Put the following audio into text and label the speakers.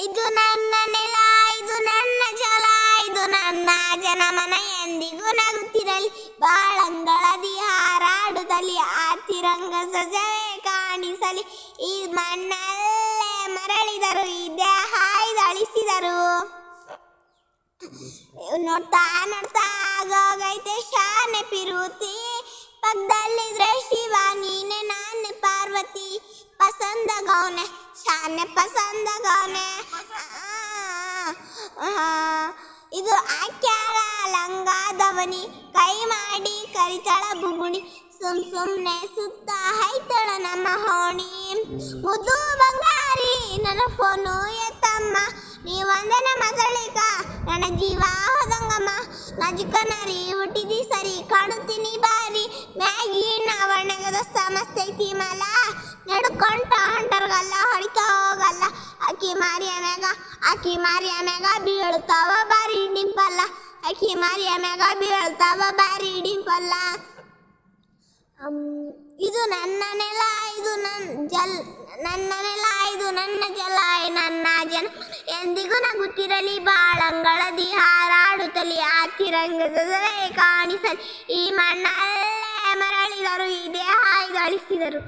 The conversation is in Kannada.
Speaker 1: ಇದು ನನ್ನ ನೆಲ, ಇದು ನನ್ನ ಜಲ, ಇದು ನನ್ನ ಜನಮನ ಎಂದಿಗೂ ನಗುತ್ತಿರಲಿ, ಬಾಳಂಗಳದಿ ಹಾರಾಡುತ್ತಲಿ, ಆ ತಿರಂಗ ಸಜವೇ ಕಾಣಿಸಲಿ. ಈ ಮಣ್ಣಲ್ಲೇ ಮರಳಿದರು, ಇದೇ ಹಾಯ್ದಳಿಸಿದರು. ನೋಡ್ತಾ ನೋಡ್ತಾ ಆಗೋಗೈತೆ ಶಾನೆ ಪಿರುತಿ, ಪಕ್ಕದಲ್ಲಿದ್ರೆ ಶಿವ ನೀನೆ ನಾನೇ ಪಾರ್ವತಿ. ಪಸಂದ ಗೌನೆ ಶಾನೆ ಪಸಂದ ಗೌನೆ, ಇದು ಆಕ್ಯಾಳ ಲಂಗಾದವನಿ, ಕೈ ಮಾಡಿ ಕರಿತಳ ಬುಗುಣಿ, ಸುಮ್ನೆ ಸುತ್ತ ಹೈತಳ ನಮ್ಮ ಹೋಣಿ. ಮುದ್ದು ಬಂಗಾರಿ ನನ್ನ ಫೋನು ಎತ್ತಮ್ಮ, ನೀವಂದನ ಮಗಳಿಗ ನನ್ನ ಜೀವ ಹೋದಂಗಮ್ಮ. ನಜುಕ ನರಿ ಹುಟ್ಟಿದಿ ಸರಿ, ಕಾಣುತ್ತೀನಿ ಬಾರಿ, ಮ್ಯಾಗಿನ ಅವಣಗದ ಸಮಸ್ತೈತಿ ಮಲ, ನಡ್ಕೊಂಡ ಹೊಂಟರ್ಗಲ್ಲ ಹೊಡಿಕ ಹೋಗಲ್ಲ. ಅಕ್ಕಿ ಮಾರಿಯ ಮ್ಯಾಗ ಬೀಳ್ತಾವ ಬಾರಿ ಡಿಂಪಲ್ಲ, ಅಕ್ಕಿ ಮಾರಿಯ ಮ್ಯಾಗ ಬೀಳ್ತಾವ ಬಾರಿ ಡಿಂಪಲ್ಲ. ಇದು ನನ್ನ ನೆಲ, ಇದು ನನ್ನ ನೆಲ, ಇದು ನನ್ನ ಜಲ, ನನ್ನ ಜನ ಎಂದಿಗೂ ನಗುತ್ತಿರಲಿ, ಬಾಳಂಗಳದಿ ಹಾರಾಡುತ್ತಲಿ, ಆ ತಿರಂಗದಲ್ಲೇ ಕಾಣಿಸಲಿ. ಈ ಮಣ್ಣಲ್ಲೇ ಮರಳಿದರು, ಇದೇ ಹಾಯ್ದಳಿಸಿದರು.